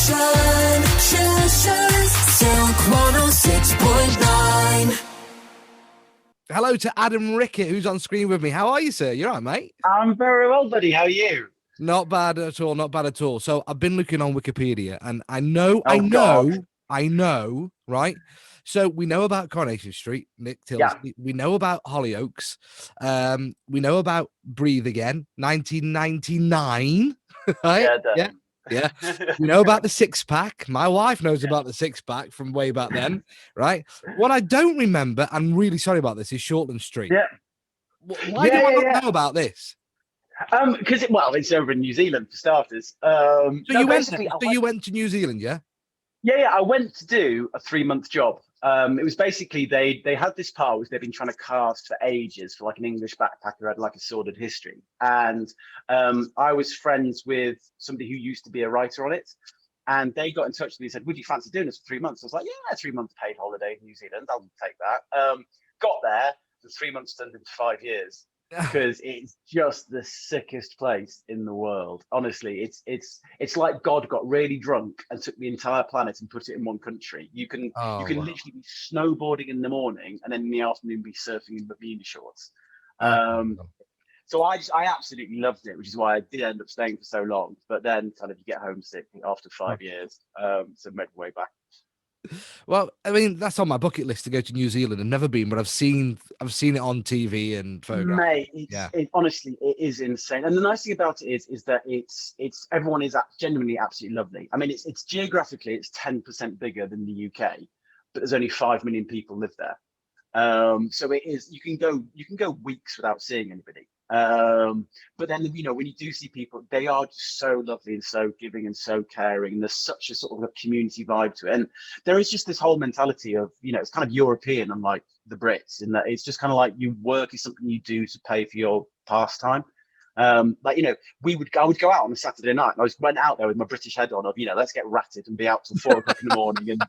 Silk 106.9. Hello to Adam Rickitt, who's on screen with me. How are you, sir? You're all right, mate? I'm very well, buddy. How are you? Not bad at all. Not bad at all. So I've been looking on Wikipedia, and I know, God. right? So we know about Coronation Street, Nick Tilsley. Yeah. We know about Hollyoaks. We know about Breathe Again, 1999. Right? Yeah, Yeah. We know about the six pack. My wife knows about the six pack from way back then, right? What I don't remember, I'm really sorry about this, is Shortland Street. Yeah. Why do I not know about this? Because it's over in New Zealand for starters. You went to New Zealand, yeah? Yeah. I went to do a 3-month job. It was basically they had this part which they've been trying to cast for ages for like an English backpacker who had like a sordid history. And I was friends with somebody who used to be a writer on it. And they got in touch with me and said, would you fancy doing this for 3 months? I was like, yeah, 3 months paid holiday in New Zealand. I'll take that. Got there, the 3 months turned into 5 years. Because it's just the sickest place in the world. Honestly, it's like God got really drunk and took the entire planet and put it in one country. You can literally be snowboarding in the morning and then in the afternoon be surfing in Bermuda shorts. So I absolutely loved it, which is why I did end up staying for so long. But then kind of you get homesick after 5 years. So made my way back. Well, I mean, that's on my bucket list to go to New Zealand. I've never been, but I've seen it on TV and photographs. Mate, honestly, it is insane. And the nice thing about it is that it's everyone is genuinely absolutely lovely. I mean, it's geographically it's 10% bigger than the UK, but there's only 5 million people live there. So it is you can go weeks without seeing anybody. But then when you do see people, they are just so lovely and so giving and so caring, and there's such a sort of a community vibe to it. And there is just this whole mentality of it's kind of European, unlike the Brits, in that it's just kind of like work is something you do to pay for your pastime. I would go out on a Saturday night, and I went out there with my British head on of let's get ratted and be out till 4 o'clock in the morning, and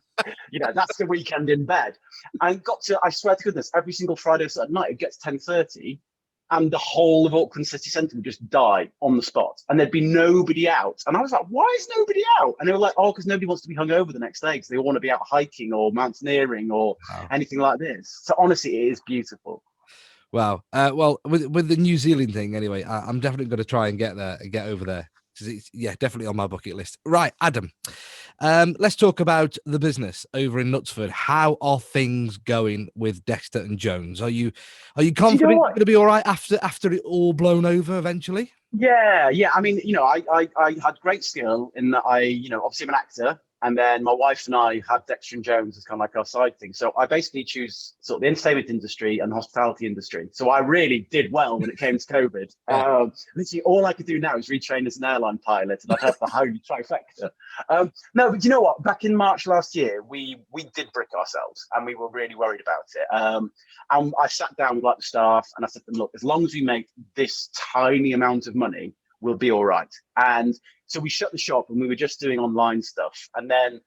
that's the weekend in bed. And I swear to goodness, every single Friday or Saturday night it gets 10:30. And the whole of Auckland city centre would just die on the spot, and there'd be nobody out. And I was like, "Why is nobody out?" And they were like, "Oh, because nobody wants to be hungover the next day, because they all want to be out hiking or mountaineering or anything like this." So honestly, it is beautiful. Wow. Well, with the New Zealand thing, anyway, I'm definitely going to try and get over there. It's, definitely on my bucket list. Right, Adam. Let's talk about the business over in Knutsford. How are things going with Dexter and Jones? Are you confident you're going to be all right after it all blown over eventually? Yeah. I mean, I had great skill in that obviously I'm an actor. And then my wife and I had Dexter and Jones as kind of like our side thing. So I basically choose sort of the entertainment industry and the hospitality industry. So I really did well when it came to COVID. Literally all I could do now is retrain as an airline pilot, and I'd have the holy trifecta. No, but you know what? Back in March last year, we did brick ourselves, and we were really worried about it. And I sat down with the staff, and I said to them, look, as long as we make this tiny amount of money, we'll be all right. And so we shut the shop, and we were just doing online stuff. And then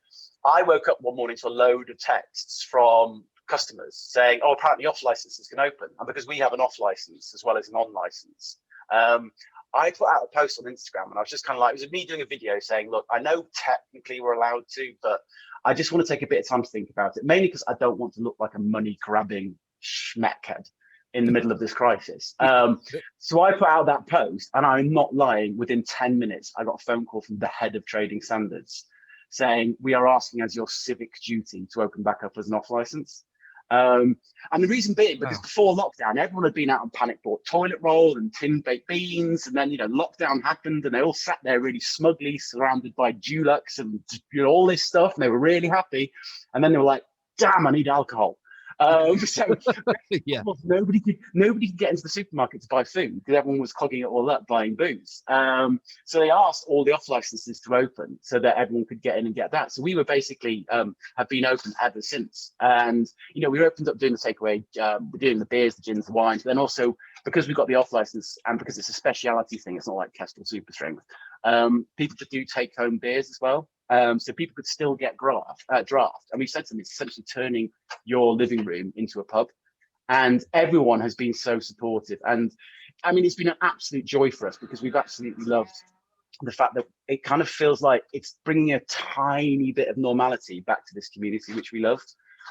I woke up one morning to a load of texts from customers saying, oh, apparently off licenses can open. And because we have an off license as well as an on license, I put out a post on Instagram, and I was just kind of like, it was me doing a video saying, look, I know technically we're allowed to, but I just want to take a bit of time to think about it, mainly because I don't want to look like a money grabbing schmeckhead in the middle of this crisis. So I put out that post, and I'm not lying, within 10 minutes, I got a phone call from the head of trading standards saying, we are asking as your civic duty to open back up as an off license. And the reason being, because before lockdown, everyone had been out and panic bought toilet roll and tin baked beans. And then, lockdown happened, and they all sat there really smugly surrounded by Dulux and all this stuff. And they were really happy. And then they were like, damn, I need alcohol. Nobody could get into the supermarket to buy food because everyone was clogging it all up buying booze. So they asked all the off licenses to open so that everyone could get in and get that. So we were basically have been open ever since. And we opened up doing the takeaway, we're doing the beers, the gins, the wines. But then also because we got the off license and because it's a speciality thing, it's not like Kestrel Super Strength. People just do take home beers as well. So people could still get draft. And we said to them, it's essentially turning your living room into a pub. And everyone has been so supportive. And I mean, it's been an absolute joy for us because we've absolutely loved the fact that it kind of feels like it's bringing a tiny bit of normality back to this community, which we love.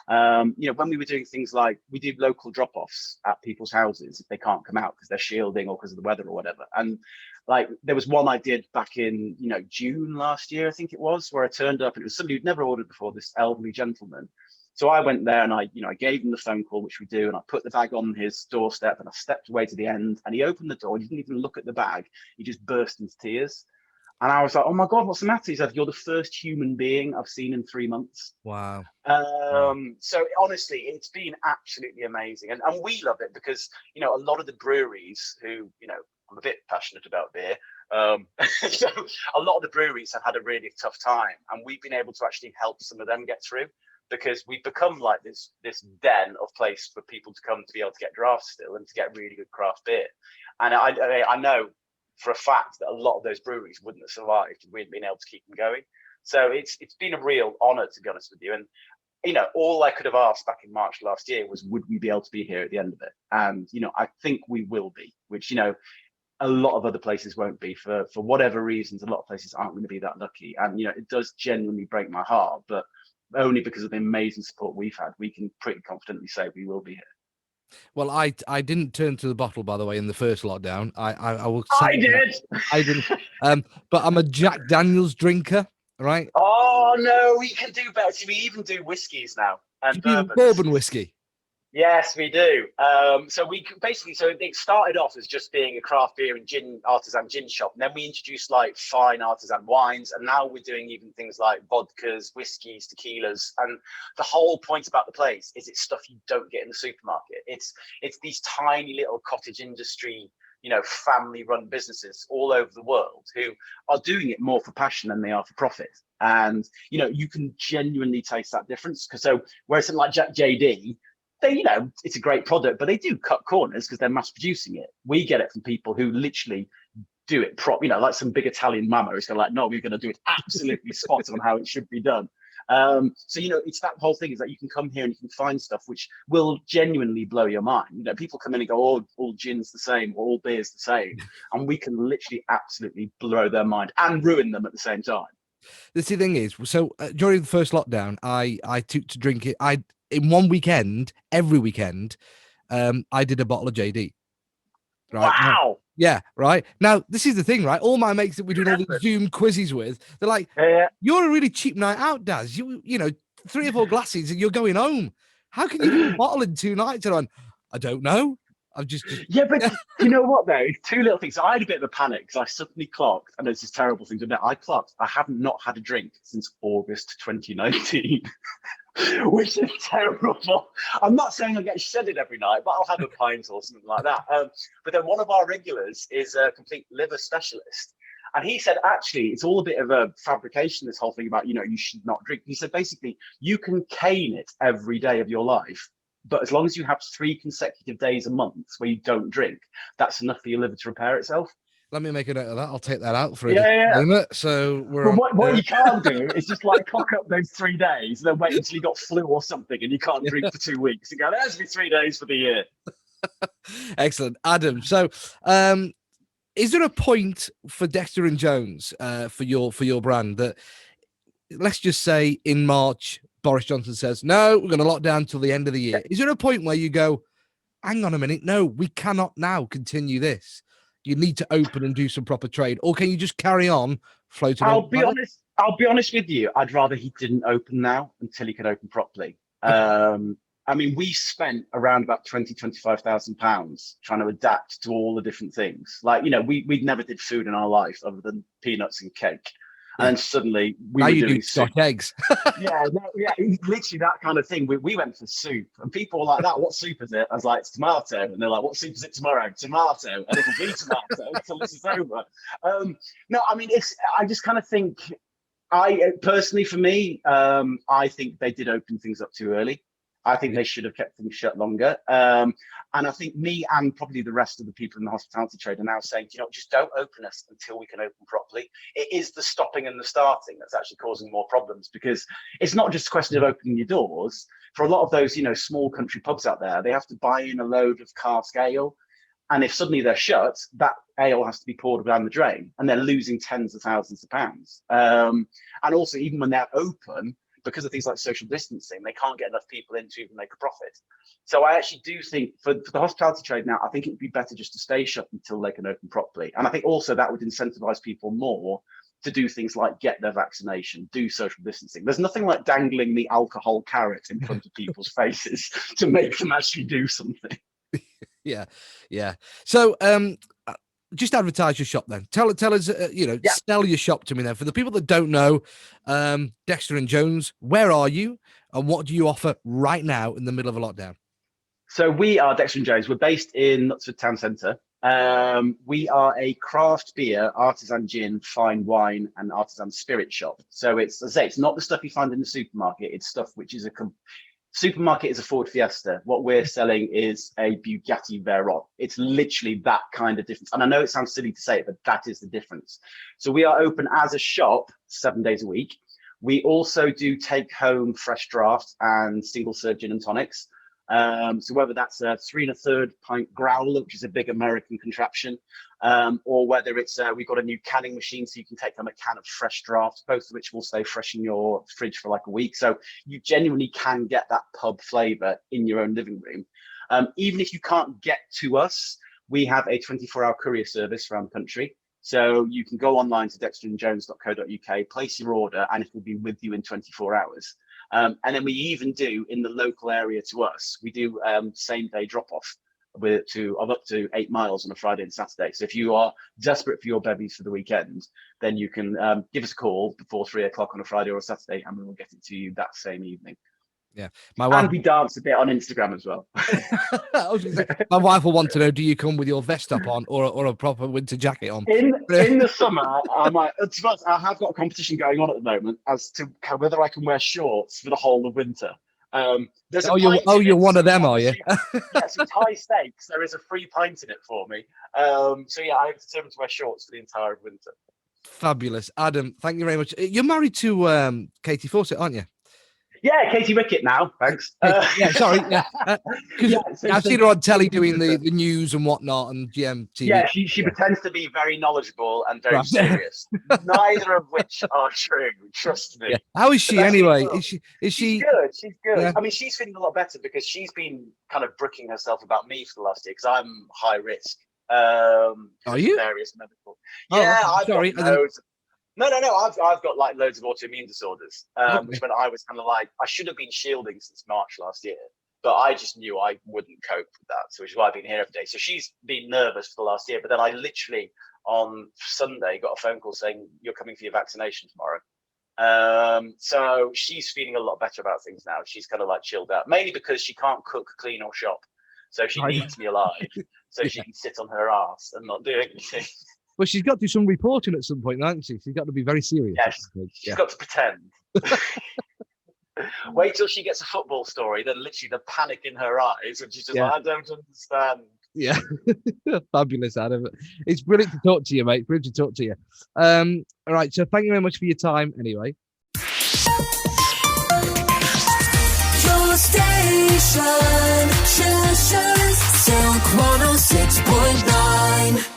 When we were doing things like we do local drop-offs at people's houses if they can't come out because they're shielding or because of the weather or whatever. And like there was one I did back in June last year, I think it was, where I turned up and it was somebody who'd never ordered before, this elderly gentleman. So I went there and I gave him the phone call, which we do, and I put the bag on his doorstep and I stepped away to the end and he opened the door. He didn't even look at the bag. He just burst into tears. And I was like, oh my God, what's the matter? He said, you're the first human being I've seen in 3 months. Wow. So honestly, it's been absolutely amazing. And we love it because, a lot of the breweries who, I'm a bit passionate about beer. So a lot of the breweries have had a really tough time. And we've been able to actually help some of them get through because we've become like this den of place for people to come to be able to get drafts still and to get really good craft beer. And I know for a fact that a lot of those breweries wouldn't have survived if we'd been able to keep them going. So it's been a real honor, to be honest with you. And, all I could have asked back in March last year was, would we be able to be here at the end of it? And, I think we will be, which, a lot of other places won't be for whatever reasons. A lot of places aren't going to be that lucky. And, it does genuinely break my heart, but only because of the amazing support we've had, we can pretty confidently say we will be here. Well, I didn't turn to the bottle, by the way, in the first lockdown. I will. I did. I didn't. But I'm a Jack Daniel's drinker, right? Oh no, we can do better. We even do whiskies now and bourbon whiskey. Yes, we do. So it started off as just being a craft beer and artisan gin shop, and then we introduced like fine artisan wines, and now we're doing even things like vodkas, whiskeys, tequilas. And the whole point about the place is it's stuff you don't get in the supermarket. It's these tiny little cottage industry, family-run businesses all over the world who are doing it more for passion than they are for profit. And you can genuinely taste that difference. So whereas something like JD, they, it's a great product, but they do cut corners because they're mass producing it. We get it from people who literally do it like some big Italian mama who's going like, no, we're going to do it absolutely spot on how it should be done. So, it's that whole thing is that you can come here and you can find stuff which will genuinely blow your mind. People come in and go, oh, all gin's the same, or all beer's the same. And we can literally absolutely blow their mind and ruin them at the same time. The thing is, so during the first lockdown, I took to drink it. In one weekend, every weekend, I did a bottle of JD. Right. Wow. Yeah. Right. Now, this is the thing, right? All my mates that we're doing all these Zoom quizzes with, they're like, you're a really cheap night out, Daz. You 3 or 4 glasses and you're going home. How can you do a bottle in 2 nights? And I don't know. I've just yeah, but you know what though? 2 little things. I had a bit of a panic because I suddenly clocked, and it's this terrible thing to do. I have not had a drink since August 2019, which is terrible. I'm not saying I get shedded every night, but I'll have a pint or something like that. But then one of our regulars is a complete liver specialist. And he said, actually, it's all a bit of a fabrication, this whole thing about, you should not drink. He said, basically, you can cane it every day of your life. But as long as you have 3 consecutive days a month where you don't drink, that's enough for your liver to repair itself. Let me make a note of that. I'll take that out for a moment. So what you can't do is just like cock up those 3 days and then wait until you got flu or something and you can't drink for 2 weeks and go, there's me 3 days for the year. Excellent. Adam, so is there a point for Dexter and Jones for your brand that, let's just say in March, Boris Johnson says, no, we're going to lock down till the end of the year. Is there a point where you go, hang on a minute, no, we cannot now continue this? You need to open and do some proper trade, or can you just carry on floating? I'll be honest with you. I'd rather he didn't open now until he could open properly. I mean, we spent around about £25,000 trying to adapt to all the different things. Like, we'd never did food in our life other than peanuts and cake. And then suddenly we were doing Scotch eggs. Literally that kind of thing. We went for soup, and people were like, "That what soup is it?" I was like, "It's tomato," and they're like, "What soup is it tomorrow?" Tomato, and it'll be tomato until this is over. No, I mean, I just kind of think, personally, for me, I think they did open things up too early. I think they should have kept things shut longer. And I think me and probably the rest of the people in the hospitality trade are now saying, just don't open us until we can open properly. It is the stopping and the starting that's actually causing more problems, because it's not just a question of opening your doors. For a lot of those, small country pubs out there, they have to buy in a load of cask ale. And if suddenly they're shut, that ale has to be poured down the drain, and they're losing tens of thousands of pounds. And also, even when they're open, because of things like social distancing, they can't get enough people in to even make a profit. So I actually do think for the hospitality trade now, I think it would be better just to stay shut until they can open properly. And I think also that would incentivize people more to do things like get their vaccination, do social distancing. There's nothing like dangling the alcohol carrot in front of people's faces to make them actually do something. Yeah. So, just advertise your shop then. Tell us, sell your shop to me then. For the people that don't know, Dexter and Jones, where are you and what do you offer right now in the middle of a lockdown? So we are Dexter and Jones. We're based in Knutsford Town Centre. We are a craft beer, artisan gin, fine wine, and artisan spirit shop. So it's, as I say, it's not the stuff you find in the supermarket. It's stuff which is supermarket is a Ford Fiesta. What we're selling is a Bugatti Veyron. It's literally that kind of difference. And I know it sounds silly to say it, but that is the difference. So we are open as a shop 7 days a week. We also do take home fresh draft and single serve gin and tonics. So whether that's a 3 1/3 pint growler, which is a big American contraption, or whether it's we've got a new canning machine, so you can take home a can of fresh draft, both of which will stay fresh in your fridge for like a week. So you genuinely can get that pub flavour in your own living room. Even if you can't get to us, we have a 24-hour courier service around the country. So you can go online to dexterandjones.co.uk, place your order, and it will be with you in 24 hours. And then we even do, in the local area to us, we do same-day drop-off of up to 8 miles on a Friday and Saturday. So if you are desperate for your bevies for the weekend, then you can give us a call before 3 o'clock on a Friday or a Saturday, and we will get it to you that same evening. Yeah, and we dance a bit on Instagram as well. My wife will want to know: do you come with your vest up on, or a proper winter jacket on? In the summer, I might. To be honest, I have got a competition going on at the moment as to whether I can wear shorts for the whole of winter. You're one of them, are you? Yes, it's high stakes. There is a free pint in it for me. So yeah, I'm determined to wear shorts for the entire winter. Fabulous, Adam. Thank you very much. You're married to Katie Fawcett, aren't you? Yeah, Katie Rickitt now. Thanks. Sorry. Yeah, I've seen her on telly doing the news and whatnot and GMT. Yeah, she pretends to be very knowledgeable and very serious. Neither of which are true. Trust me. Yeah. How is she anyway? Is she? She's good. She's good. Yeah. I mean, she's feeling a lot better because she's been kind of bricking herself about me for the last year because I'm high risk. Are you? Various medical. Oh, yeah, sorry. I've got loads. No. I've got like loads of autoimmune disorders, which meant I was kind of like, I should have been shielding since March last year, but I just knew I wouldn't cope with that. So which is why I've been here every day. So she's been nervous for the last year, but then I literally on Sunday got a phone call saying you're coming for your vaccination tomorrow. So she's feeling a lot better about things now. She's kind of like chilled out, mainly because she can't cook, clean or shop. So she needs me alive so she can sit on her ass and not do anything. Well, she's got to do some reporting at some point, hasn't she? She's got to be very serious. Yes, she's got to pretend. Wait till she gets a football story, then literally the panic in her eyes, and she's just like, I don't understand. Yeah, fabulous, Adam. It's brilliant to talk to you, mate. Brilliant to talk to you. All right, so thank you very much for your time anyway. Your station, Silk 106.9.